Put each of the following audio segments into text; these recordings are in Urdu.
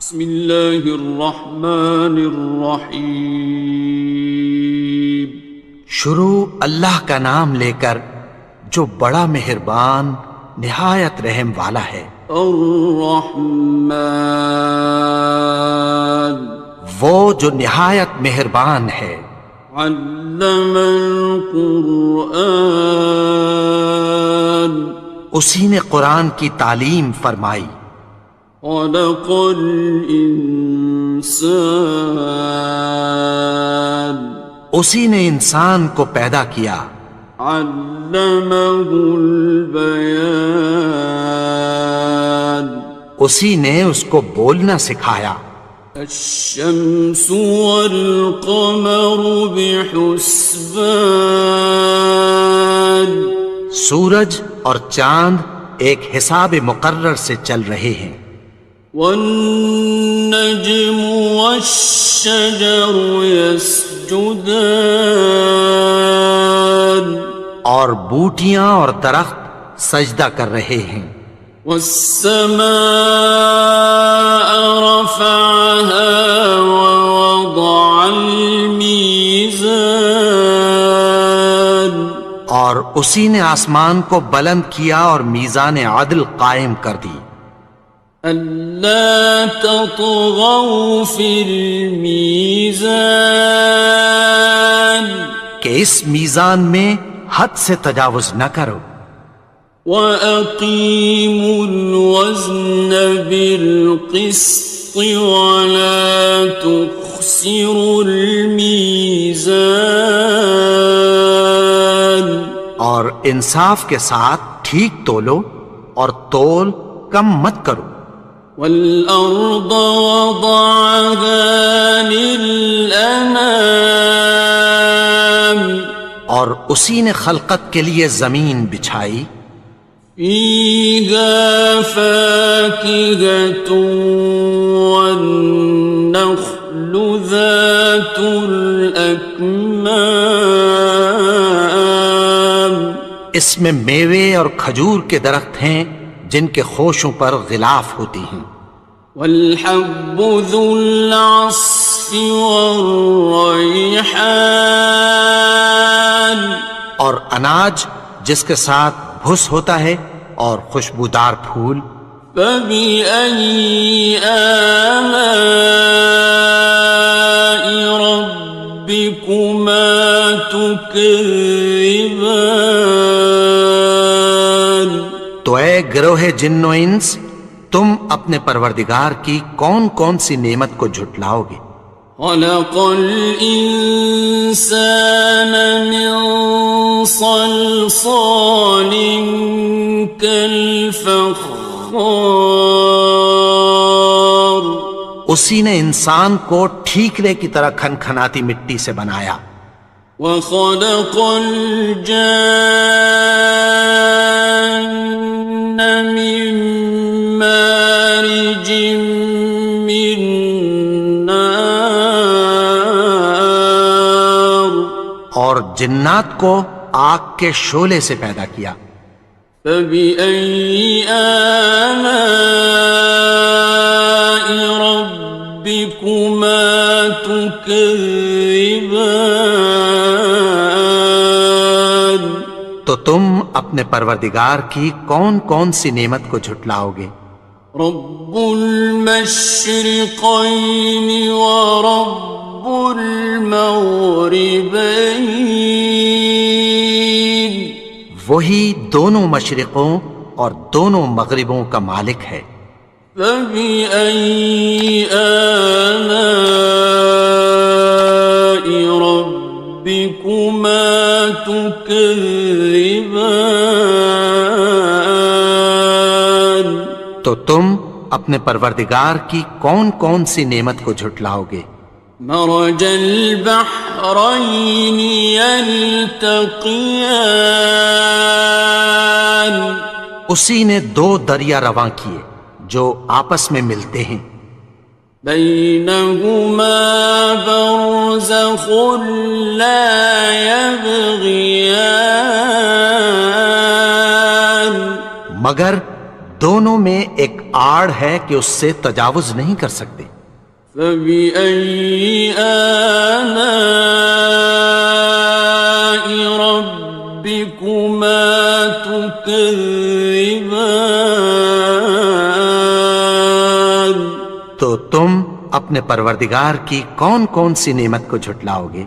بسم اللہ الرحمن الرحیم۔ شروع اللہ کا نام لے کر جو بڑا مہربان نہایت رحم والا ہے۔ الرحمن، وہ جو نہایت مہربان ہے۔ علم القرآن، اسی نے قرآن کی تعلیم فرمائی۔ خلق الانسان، اسی نے انسان کو پیدا کیا۔ علمہ البیان، اسی نے اس کو بولنا سکھایا۔ الشمس والقمر بحسبان، سورج اور چاند ایک حساب مقرر سے چل رہے ہیں۔ والنجم والشجر يسجدان، اور بوٹیاں اور درخت سجدہ کر رہے ہیں۔ والسماء رفعها ووضع الميزان، اور اسی نے آسمان کو بلند کیا اور میزان عدل قائم کر دی۔ ألا تطغوا في الميزان، کہ اس میزان میں حد سے تجاوز نہ کرو۔ وَأَقِيمُوا الْوَزْنَ بِالْقِسْطِ وَلَا تُخْسِرُوا الْمِيزَانَ، اور انصاف کے ساتھ ٹھیک تولو اور تول کم مت کرو۔ وَالْأَرْضَ وَضَعَهَا لِلْأَنَامِ، اور اسی نے خلقت کے لیے زمین بچھائی۔ فِيهَا فَاكِهَةٌ وَالنَّخْلُ ذَاتُ الْأَكْمَامِ، اس میں میوے اور کھجور کے درخت ہیں جن کے خوشوں پر غلاف ہوتی ہیں۔ وَالْحَبُّ ذُو الْعَصْفِ وَالرَّيْحَانِ، اور اناج جس کے ساتھ بھس ہوتا ہے اور خوشبودار پھول۔ فَبِأَيِّ آلَاءِ رَبِّكُمَا تُكَذِّبَانِ، تو اے گروہ جن و انس، تم اپنے پروردگار کی کون کون سی نعمت کو جھٹلاؤ گے؟ خَلَقَ الْإِنسَانَ مِنْ صَلْصَالٍ كَالْفَخَّارِ، اسی نے انسان کو ٹھیکرے کی طرح کھنکھناتی مٹی سے بنایا۔ وَخَلَقَ الْجَانَّ مِن مَّارِجٍ مِّن نَّارٍ، اور جنات کو آگ کے شعلے سے پیدا کیا۔ فَبِأَيِّ آلَاءِ رَبِّكُمَا تُكَذِّبَانِ، تو تم اپنے پروردگار کی کون کون سی نعمت کو جھٹلاؤ گے؟ رب المشرقین ورب المغربین، وہی دونوں مشرقوں اور دونوں مغربوں کا مالک ہے۔ فَبِأَيِّ آلَاءِ رَبِّكُمَا تُكَذِّبَانِ، تو تم اپنے پروردگار کی کون کون سی نعمت کو جھٹلاؤ گے؟ مرج البحرین یلتقیان، اسی نے دو دریا رواں کیے جو آپس میں ملتے ہیں۔ بینہما برزخ لا یبغیان، مگر دونوں میں ایک آڑ ہے کہ اس سے تجاوز نہیں کر سکتے۔ فبأي آلاء ربكما تكذبان؟ تو تم اپنے پروردگار کی کون کون سی نعمت کو جھٹلاؤ گے؟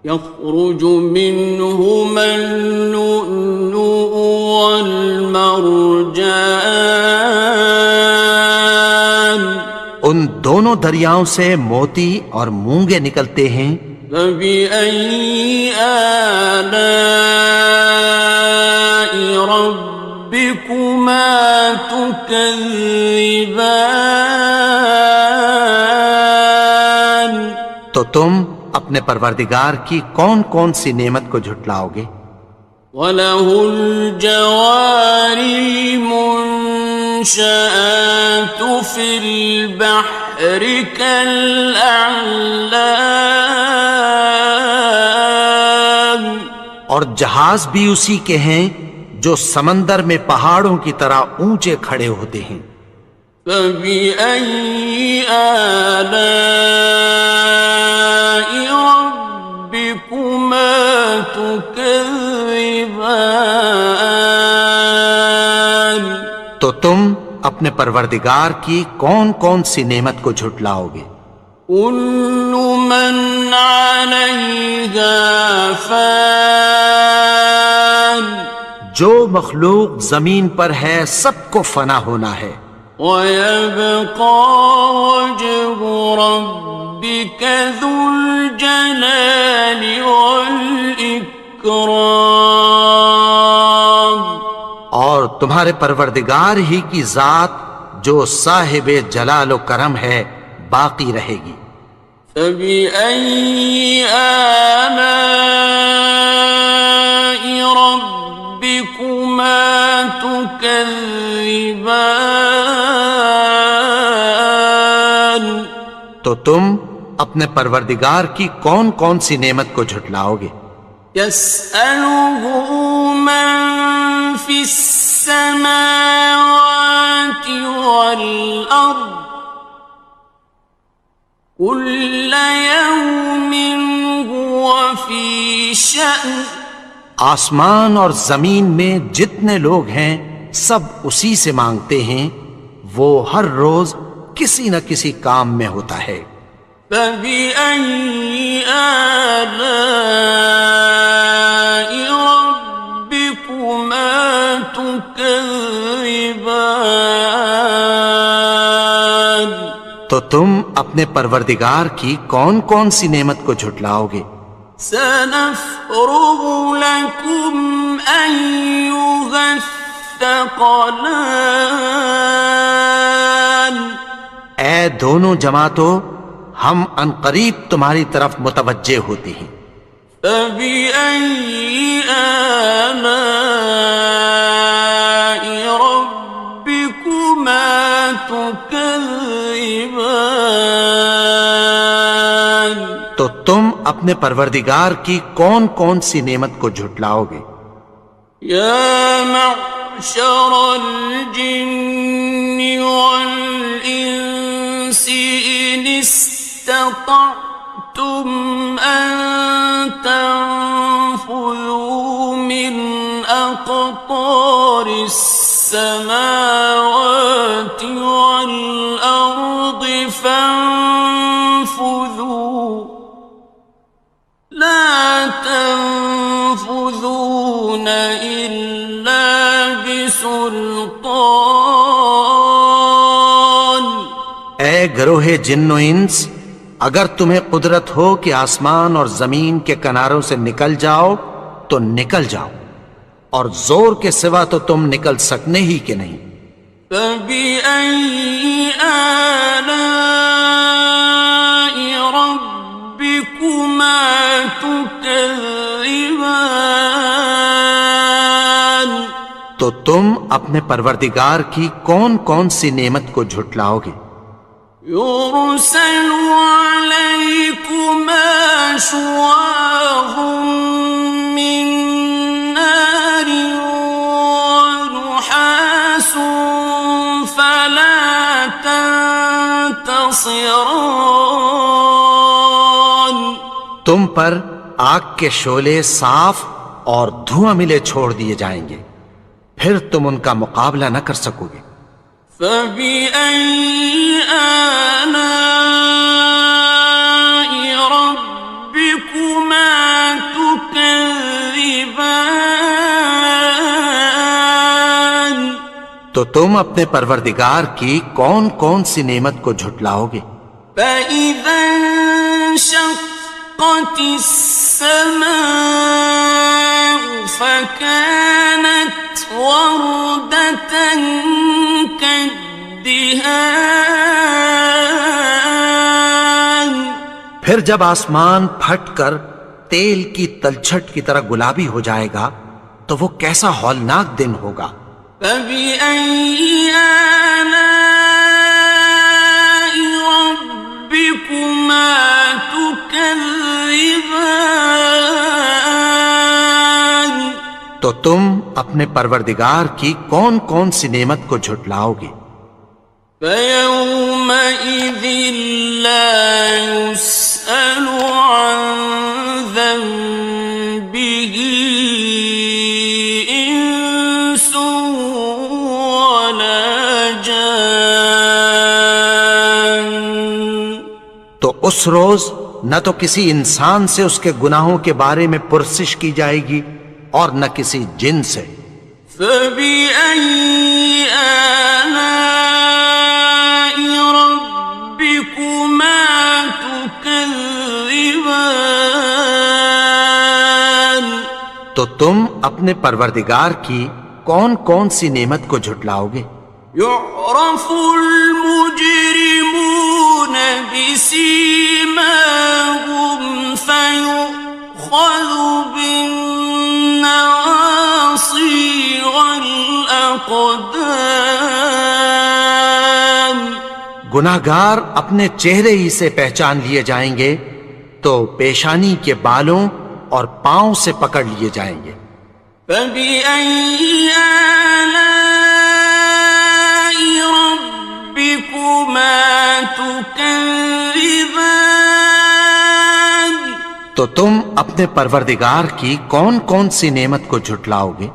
يخرج منهما اللؤلؤ والمرجان، ان دونوں دریاؤں سے موتی اور مونگے نکلتے ہیں۔ فبأي آلاء ربكما تكذبان؟ تو تم اپنے پروردگار کی کون کون سی نعمت کو جھٹلاؤ گے؟ وَلَهُ الْجَوَارِ الْمُنشَآتُ فِي الْبَحْرِ كَالْأَعْلَامِ، اور جہاز بھی اسی کے ہیں جو سمندر میں پہاڑوں کی طرح اونچے کھڑے ہوتے ہیں۔ فَبِأَيِّ آلَاءِ رَبِّكُمَا تُكَذِّبَانِ؟ تو تم اپنے پروردگار کی کون کون سی نعمت کو جھٹلاؤ گے؟ كُلُّ مَنْ عَلَيْهَا فَانٍ، جو مخلوق زمین پر ہے سب کو فنا ہونا ہے۔ وَيَبْقَى وَجْهُ رَبِّكَ ذُو الْجَلَالِ وَالْإِكْرَامِ، اور تمہارے پروردگار ہی کی ذات جو صاحب جلال و کرم ہے باقی رہے گی۔ فَبِأَيِّ آلَاءِ رَبِّكُمَا تُكَذِّبَانِ؟ تو تم اپنے پروردگار کی کون کون سی نعمت کو جھٹلاؤ گے؟ يَسْأَلُهُ مَن فِي السَّمَاوَاتِ وَالْأَرْضِ كُلَّ يَوْمٍ هُوَ فِي شَأْنٍ، آسمان اور زمین میں جتنے لوگ ہیں سب اسی سے مانگتے ہیں، وہ ہر روز کسی نہ کسی کام میں ہوتا ہے۔ فَبِأَيِّ آلَاءِ رَبِّكُمَا تُكَذِّبَانِ؟ تو تم اپنے پروردگار کی کون کون سی نعمت کو جھٹلاؤ گے؟ سَنَفْرُغُ لَكُمْ أَيُّهَ الثَّقَلَانِ، اے دونوں جماعتوں ہم عنقریب تمہاری طرف متوجہ ہوتے ہیں۔ فَبِأَيِّ آلَاءِ رَبِّكُمَا تُكَذِّبَانِ؟ تو تم اپنے پروردگار کی کون کون سی نعمت کو جھٹلاؤ گے؟ يَا مَعْشَرَ الْجِنِّ وَالْإِنسِ إِنِ اسْتَطَعْتُمْ أَن تَنفُذُوا مِنْ أَقْطَارِ السَّمَاوَاتِ وَالْأَرْضِ فَانفُذُوا لَا تَنفُذُونَ إِلَّا بِسُلْطَانٍ۔ اے گروہ جن و انس، اگر تمہیں قدرت ہو کہ آسمان اور زمین کے کناروں سے نکل جاؤ تو نکل جاؤ، اور زور کے سوا تو تم نکل سکنے ہی کہ نہیں۔ فَبِأَيِّ آلَاءِ رَبِّكُمَا تُكَذِّبَانِ؟ تو تم اپنے پروردگار کی کون کون سی نعمت کو جھٹلاؤ گے؟ يُرْسَلُ عَلَيْكُمَا شُوَاظٌ مِّن نَّارٍ وَنُحَاسٌ ينتصران تم پر آگ کے شعلے صاف اور دھواں ملے چھوڑ دیے جائیں گے، پھر تم ان کا مقابلہ نہ کر سکو گے۔ فبأي آلاء ربكما تكذبان تو تم اپنے پروردگار کی کون کون سی نعمت کو جھٹلاؤ گے؟ فإذا انشقت السماء فكانت وردة كالدهان پھر جب آسمان پھٹ کر تیل کی تلچھٹ کی طرح گلابی ہو جائے گا تو وہ کیسا ہولناک دن ہوگا۔ فبأي آلاء ربكما تكذبان تو تم اپنے پروردگار کی کون کون سی نعمت کو جھٹلاؤ گے؟ فيومئذ لا يسأل عن ذنبه إنس ولا جان تو اس روز نہ تو کسی انسان سے اس کے گناہوں کے بارے میں پرسش کی جائے گی اور نہ کسی جن سے۔ فبأي آلاء ربكما تكذبان تو تم اپنے پروردگار کی کون کون سی نعمت کو جھٹلاؤ گے؟ يعرف المجرمون بسيماهم فيؤخذ بالنواصي والأقدام گناہگار اپنے چہرے ہی سے پہچان لیے جائیں گے تو پیشانی کے بالوں اور پاؤں سے پکڑ لیے جائیں گے۔ فبأي آلاء ربكما تكذبان تو تم اپنے پروردگار کی کون کون سی نعمت کو جھٹلاؤ گے؟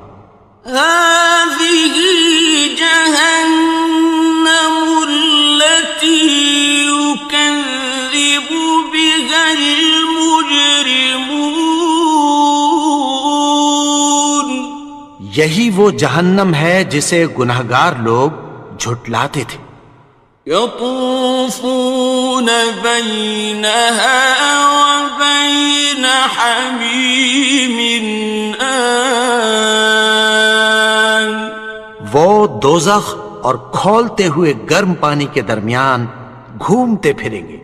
هذه جهنم التي يكذب بها المجرمون یہی وہ جہنم ہے جسے گناہگار لوگ جھٹلاتے تھے۔ يطوفون بينها وبين حميم آن وہ دوزخ اور کھولتے ہوئے گرم پانی کے درمیان گھومتے پھریں گے۔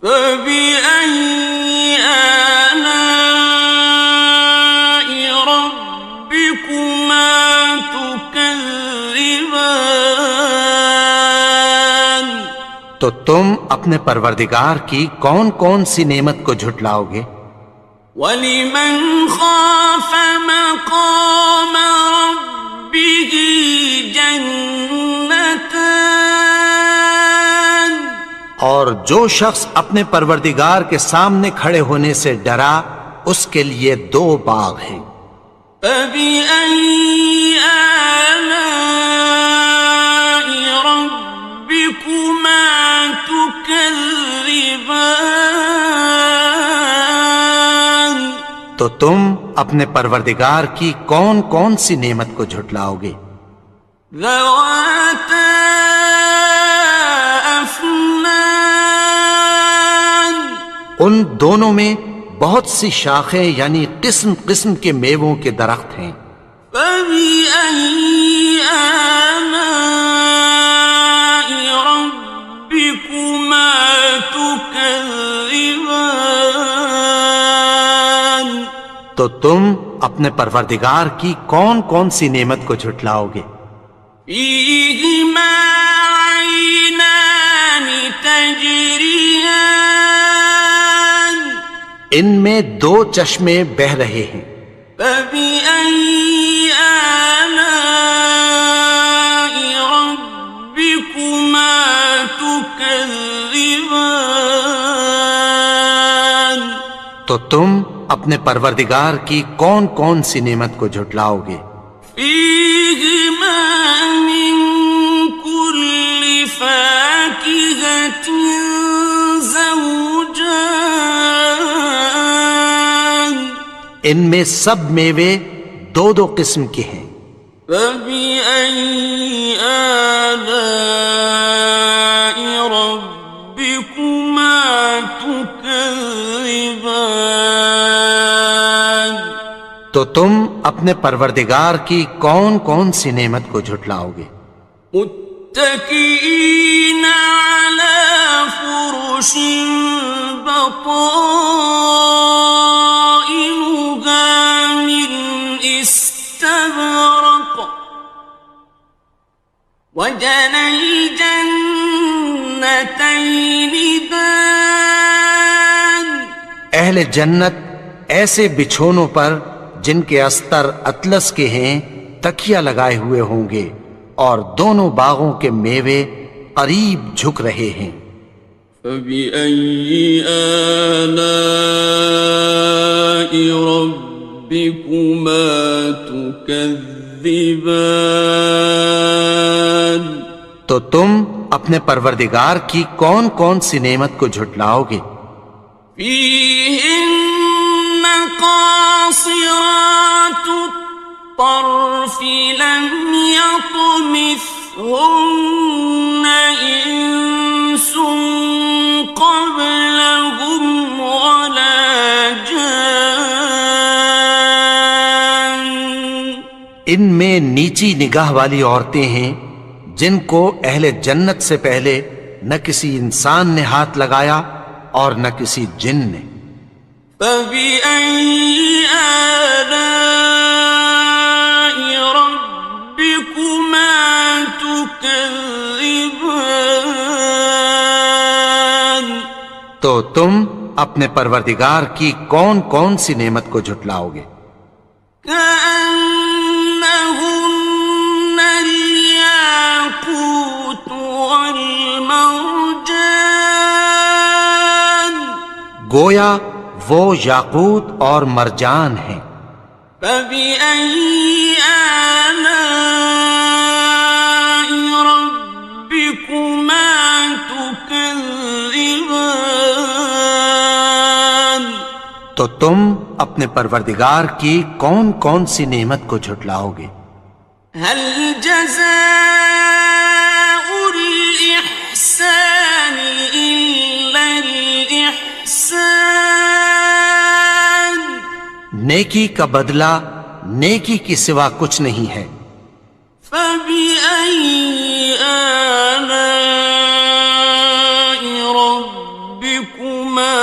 فبأي آلاء ربكما تكذبان تو تم اپنے پروردگار کی کون کون سی نعمت کو جھٹلاؤ گے؟ وَلِمَنْ خَافَ مَقَامَ رَبِّهِ جَنَّتَانِ اور جو شخص اپنے پروردگار کے سامنے کھڑے ہونے سے ڈرا اس کے لیے دو باغ ہیں۔ فَبِأَيِّ آلَاءِ رَبِّكُمَا تُكَذِّبَانِ تو تم اپنے پروردگار کی کون کون سی نعمت کو جھٹلاؤ گے؟ ذَوَاتَا أَفْنَانٍ ان دونوں میں بہت سی شاخیں یعنی قسم قسم کے میووں کے درخت ہیں۔ فَبِأَيِّ آلَاءِ رَبِّكُمَا تُكَذِّبَانِ تو تم اپنے پروردگار کی کون کون سی نعمت کو جھٹلاؤ گے؟ فِيهِمَا عَيْنَانِ تَجْرِيَانِ ان میں دو چشمے بہہ رہے ہیں۔ فَبِأَيِّ آلَاءِ رَبِّكُمَا تُكَذِّبَانِ تكذبان تو تم اپنے پروردگار کی کون کون سی نعمت کو جھٹلاؤ گے؟ فيهما من كل فاكهة زوجان ان میں سب میوے دو دو قسم کے ہیں۔ فبأي آلاء ربكما تكذبان تو تم اپنے پروردگار کی کون کون سی نعمت کو جھٹلاؤ گے؟ متكئين على فرش بطائنها من استبرق وجنى الجنتين دان اہل جنت ایسے بچھونوں پر جن کے استر اطلس کے ہیں تکیہ لگائے ہوئے ہوں گے، اور دونوں باغوں کے میوے قریب جھک رہے ہیں۔ فبأي آلاء ربكما تكذبان تو تم اپنے پروردگار کی کون کون سی نعمت کو جھٹلاؤ گے؟ فيهن قاصرات الطرف لم يطمثهن إنس قبلهم ولا جان ان میں نیچی نگاہ والی عورتیں ہیں جن کو اہل جنت سے پہلے نہ کسی انسان نے ہاتھ لگایا اور نہ کسی جن نے۔ فبأي آلاء ربكما تكذبان تو تم اپنے پروردگار کی کون کون سی نعمت کو جھٹلاؤ گے؟ كأنهن الياقوت والمرجان گویا وہ یاقوت اور مرجان ہیں۔ فبأي آلاء ربكما تكذبان تو تم اپنے پروردگار کی کون کون سی نعمت کو جھٹلاؤ گے؟ هل جزاء الإحسان إلا الإحسان نیکی کا بدلہ نیکی کی سوا کچھ نہیں ہے۔ فبأي آلاء ربكما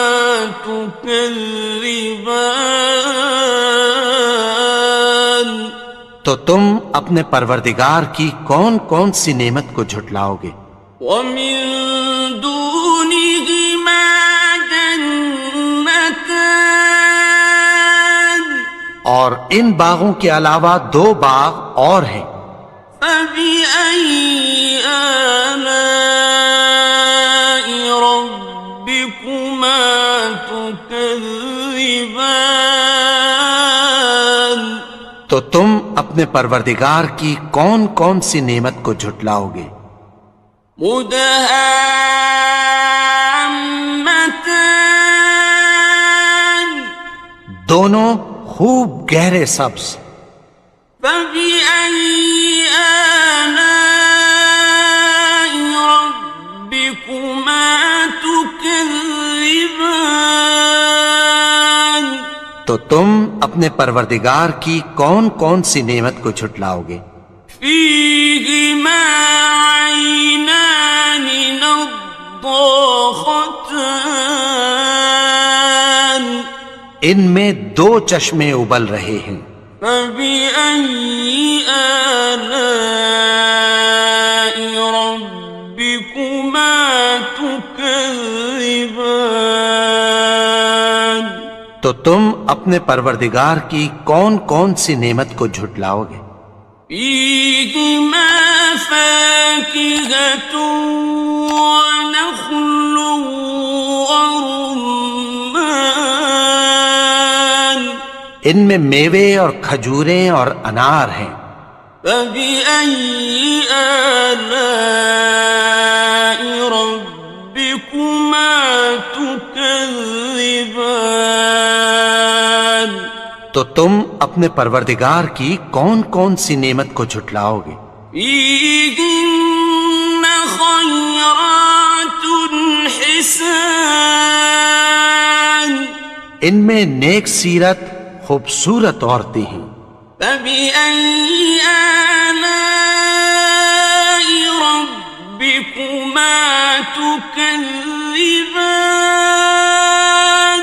تكذبان تو تم اپنے پروردگار کی کون کون سی نعمت کو جھٹلاؤ گے؟ ومن دونهما جنتان اور ان باغوں کے علاوہ دو باغ اور ہیں۔ فبأي آلاء ربكما تكذبان تو تم اپنے پروردگار کی کون کون سی نعمت کو جھٹلاؤ گے؟ مدهامتان دونوں خوب گہرے سبز۔ فبأي آلاء ربكما تكذبان تو تم اپنے پروردگار کی کون کون سی نعمت کو جھٹلاؤ گے؟ فيهما عينان نضاختان ان میں دو چشمے ابل رہے ہیں۔ فبأي آلاء ربكما تكذبان تو تم اپنے پروردگار کی کون کون سی نعمت کو جھٹلاؤ گے؟ فيهما فاكهة ونخل ورمان ان میں میوے اور کھجوریں اور انار ہیں. فبأي آلاء ربكما تكذبان تو تم اپنے پروردگار کی کون کون سی نعمت کو جھٹلاؤ گے؟ فيهن خيرات حسان ان میں نیک سیرت خوبصورت عورتیں ہیں. فبأي آلاء ربكما تكذبان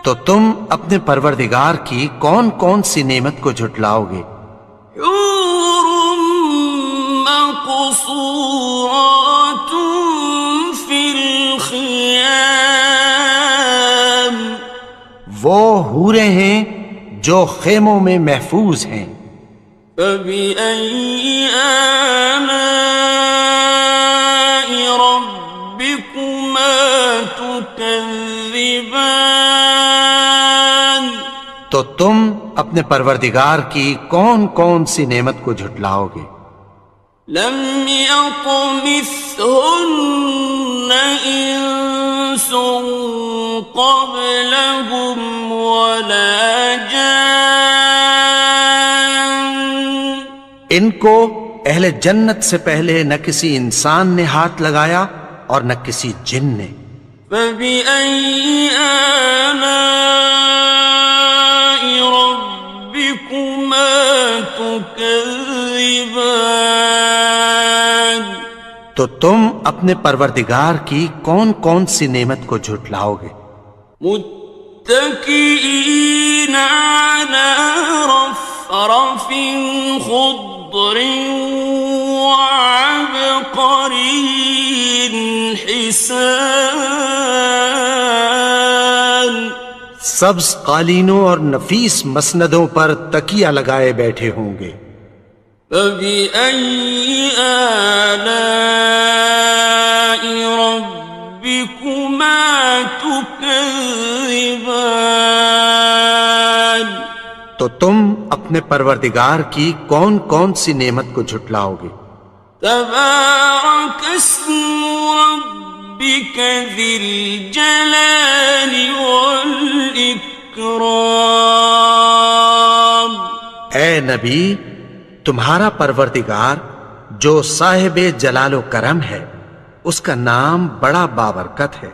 تو تم اپنے پروردگار کی کون کون سی نعمت کو جھٹلاؤ گے؟ حور مقصورات في الخيام وہ حوریں ہیں جو خیموں میں محفوظ ہیں. فبأي آلاء ربكما تكذبان تو تم اپنے پروردگار کی کون کون سی نعمت کو جھٹلاؤ گے؟ لم يطمثهن إنس قبلهم ولا جان ان کو اہل جنت سے پہلے نہ کسی انسان نے ہاتھ لگایا اور نہ کسی جن نے. فبأي آلاء ربكما تكذبان تو تم اپنے پروردگار کی کون کون سی نعمت کو جھٹلاؤ گے؟ متكئين على رفرف خضر وعبقري حسان سبز قالینوں اور نفیس مسندوں پر تکیہ لگائے بیٹھے ہوں گے. فبأي آلاء ربكما تكذبان تو تم اپنے پروردگار کی کون کون سی نعمت کو جھٹلاؤ گے؟ تبارك اسم ربك ذي الجلال والإكرام اے نبی، تمہارا پروردگار جو صاحب جلال و کرم ہے، اس کا نام بڑا بابرکت ہے.